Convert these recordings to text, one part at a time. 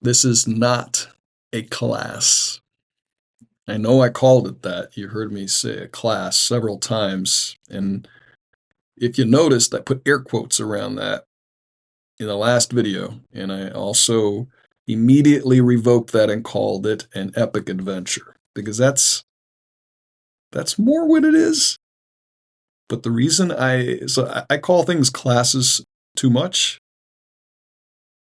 This is not a class. I know I called it that. You heard me say a class several times. And if you noticed, I put air quotes around that in the last video. And I also immediately revoked that and called it an epic adventure, because that's more what it is. But the reason I call things classes too much.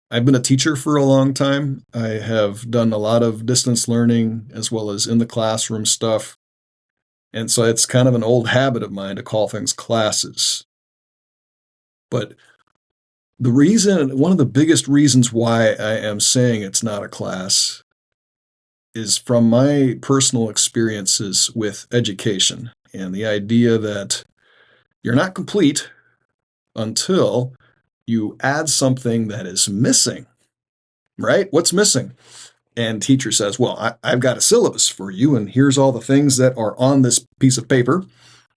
I've been a teacher for a long time. I have done a lot of distance learning as well as in the classroom stuff. And so it's kind of an old habit of mine to call things classes. But one of the biggest reasons why I am saying it's not a class is from my personal experiences with education and the idea that you're not complete until you add something that is missing, right? What's missing? And teacher says, well, I've got a syllabus for you, and here's all the things that are on this piece of paper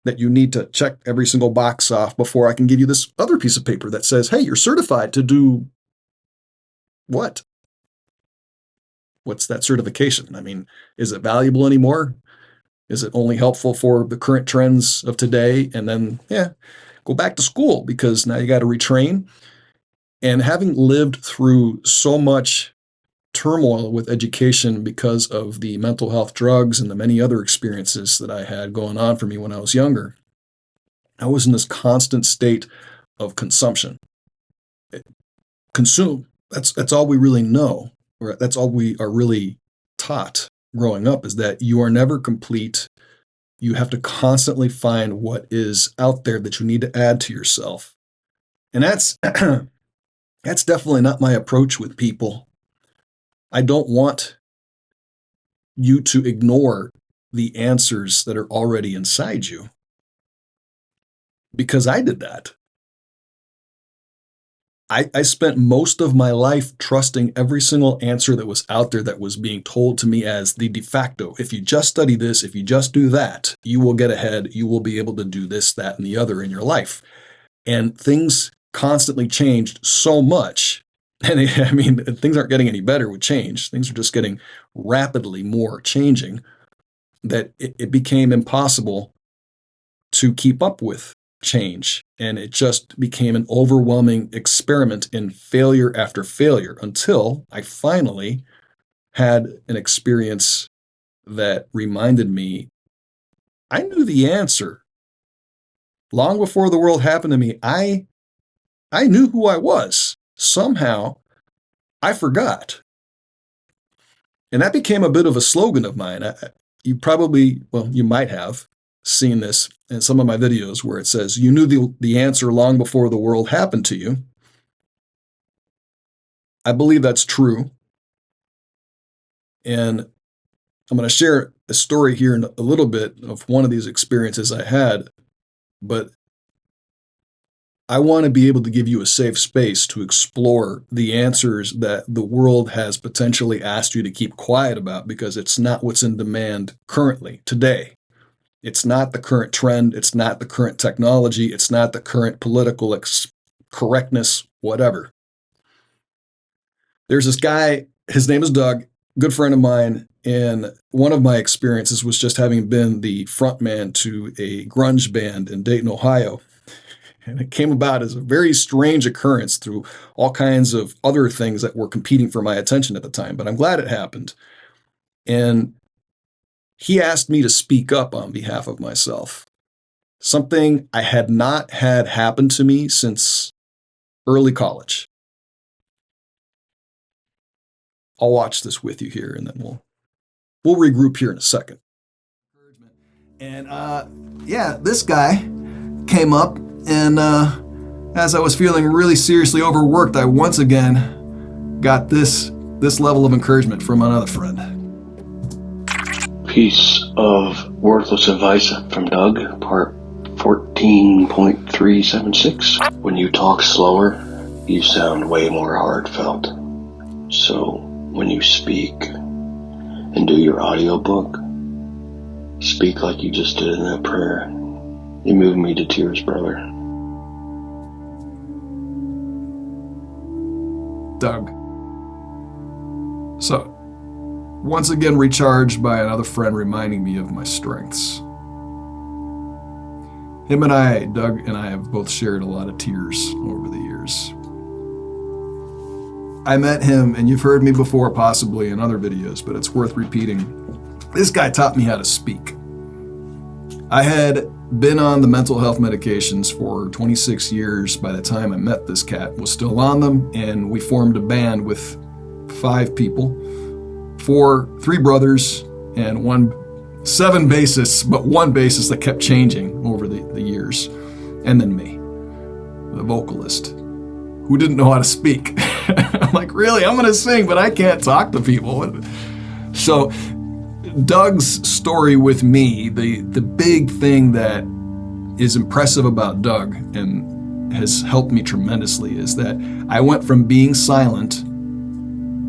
that you need to check every single box off before I can give you this other piece of paper that says, hey, you're certified to do what? What's that certification? I mean, is it valuable anymore? Is it only helpful for the current trends of today? And then, go back to school, because now you got to retrain. And having lived through so much turmoil with education because of the mental health drugs and the many other experiences that I had going on for me when I was younger, I was in this constant state of consumption. Consume. That's all we really know. Or that's all we are really taught growing up, is that you are never complete. You have to constantly find what is out there that you need to add to yourself. And that's that's definitely not my approach with people. I don't want you to ignore the answers that are already inside you, because I did that. I spent most of my life trusting every single answer that was out there that was being told to me as the de facto. If you just study this, if you just do that, you will get ahead. You will be able to do this, that, and the other in your life. And things constantly changed so much. And I mean, things aren't getting any better with change. Things are just getting rapidly more changing, that it became impossible to keep up with change. And it just became an overwhelming experiment in failure after failure, until I finally had an experience that reminded me I knew the answer. Long before the world happened to me, I knew who I was. Somehow, I forgot. And that became a bit of a slogan of mine. You might have seen this in some of my videos where it says, you knew the answer long before the world happened to you. I believe that's true. And I'm going to share a story here in a little bit of one of these experiences I had, but I want to be able to give you a safe space to explore the answers that the world has potentially asked you to keep quiet about, because it's not what's in demand currently, today. It's not the current trend. It's not the current technology. It's not the current political correctness, whatever. There's this guy, his name is Doug, good friend of mine, and one of my experiences was just having been the frontman to a grunge band in Dayton, Ohio. And it came about as a very strange occurrence through all kinds of other things that were competing for my attention at the time, but I'm glad it happened. And he asked me to speak up on behalf of myself, something I had not had happen to me since early college. I'll watch this with you here, and then we'll regroup here in a second. And this guy came up, and as I was feeling really seriously overworked, I once again got this level of encouragement from another friend. Piece of worthless advice from Doug, part 14.376. When you talk slower, you sound way more heartfelt. So when you speak and do your audiobook, speak like you just did in that prayer. You move me to tears, brother. Doug, So, once again recharged by another friend reminding me of my strengths. Him and I, Doug and I, have both shared a lot of tears over the years. I met him, and you've heard me before possibly in other videos, but it's worth repeating. This guy taught me how to speak. I had been on the mental health medications for 26 years by the time I met this cat, was still on them, and we formed a band with 5 people, 3 brothers, and 7 bassists, but 1 bassist that kept changing over the years, and then me, the vocalist, who didn't know how to speak. I'm like, really? I'm going to sing, but I can't talk to people. So Doug's story with me, the big thing that is impressive about Doug and has helped me tremendously is that I went from being silent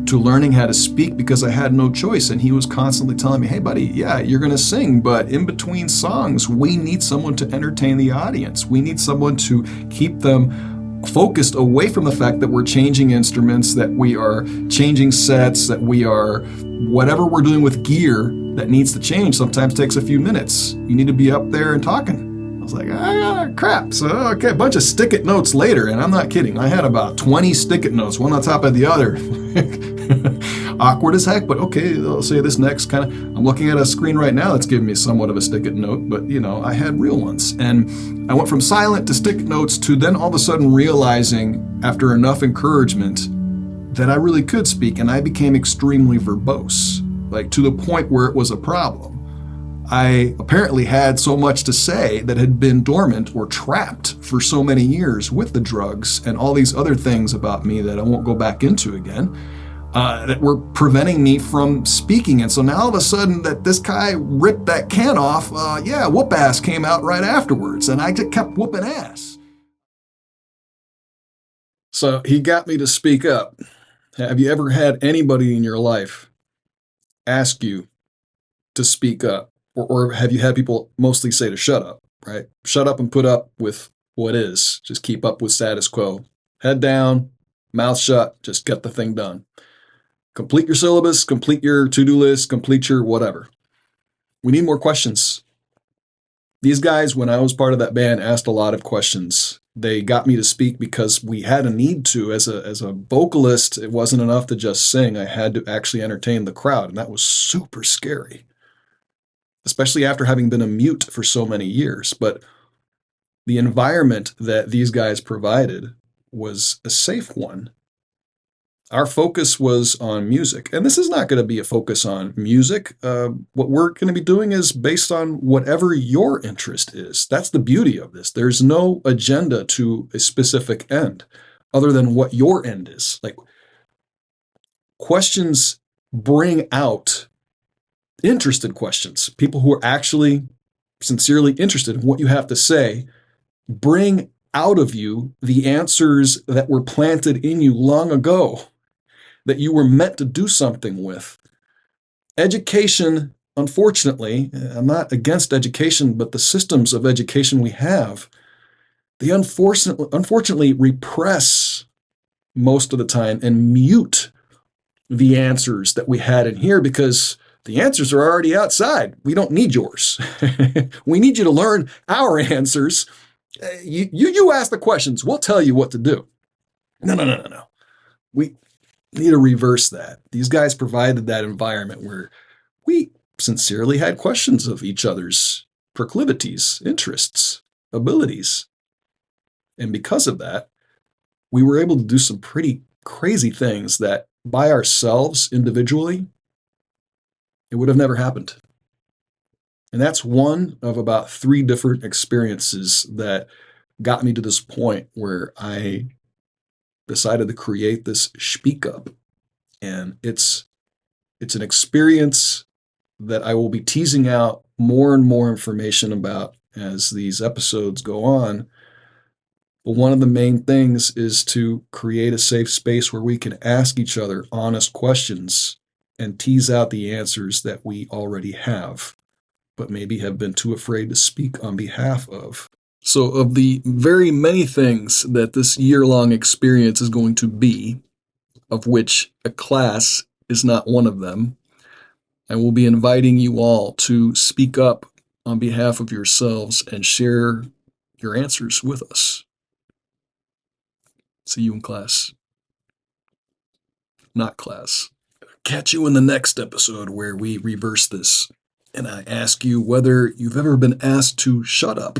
to learning how to speak because I had no choice. And he was constantly telling me, hey, buddy, yeah, you're going to sing, but in between songs, we need someone to entertain the audience. We need someone to keep them focused away from the fact that we're changing instruments, that we are changing sets, that we are whatever we're doing with gear that needs to change sometimes takes a few minutes. You need to be up there and talking. I was like, crap. So, okay, a bunch of stick-it notes later, and I'm not kidding. I had about 20 stick-it notes, one on top of the other. Awkward as heck, but okay, I'll say this next kind of. I'm looking at a screen right now that's giving me somewhat of a stick-it note, but I had real ones. And I went from silent to stick-it notes to then all of a sudden realizing, after enough encouragement, that I really could speak, and I became extremely verbose, like to the point where it was a problem. I apparently had so much to say that had been dormant or trapped for so many years with the drugs and all these other things about me that I won't go back into again, that were preventing me from speaking. And so now all of a sudden that this guy ripped that can off, whoop ass came out right afterwards, and I just kept whooping ass. So he got me to speak up. Have you ever had anybody in your life ask you to speak up? Or have you had people mostly say to shut up, right? Shut up and put up with what is. Just keep up with status quo. Head down, mouth shut, just get the thing done. Complete your syllabus, complete your to-do list, complete your whatever. We need more questions. These guys, when I was part of that band, asked a lot of questions. They got me to speak because we had a need to. As a vocalist, it wasn't enough to just sing. I had to actually entertain the crowd, and that was super scary, especially after having been a mute for so many years. But the environment that these guys provided was a safe one. Our focus was on music, and this is not going to be a focus on music. What we're going to be doing is based on whatever your interest is. That's the beauty of this. There's no agenda to a specific end other than what your end is. Like, questions bring out interested questions. People who are actually sincerely interested in what you have to say bring out of you the answers that were planted in you long ago, that you were meant to do something with. Education, unfortunately, I'm not against education, but the systems of education we have, they unfortunately repress most of the time and mute the answers that we had in here because the answers are already outside. We don't need yours. We need you to learn our answers. You ask the questions. We'll tell you what to do. No. We need to reverse that. These guys provided that environment where we sincerely had questions of each other's proclivities, interests, abilities. And because of that, we were able to do some pretty crazy things that by ourselves individually, it would have never happened. And that's one of about 3 different experiences that got me to this point where I decided to create this Shhpeak Up. And it's an experience that I will be teasing out more and more information about as these episodes go on. But one of the main things is to create a safe space where we can ask each other honest questions and tease out the answers that we already have, but maybe have been too afraid to speak on behalf of. So of the very many things that this year-long experience is going to be, of which a class is not one of them. I will be inviting you all to speak up on behalf of yourselves and share your answers with us. See you in class. Not class. Catch you in the next episode where we reverse this and I ask you whether you've ever been asked to shut up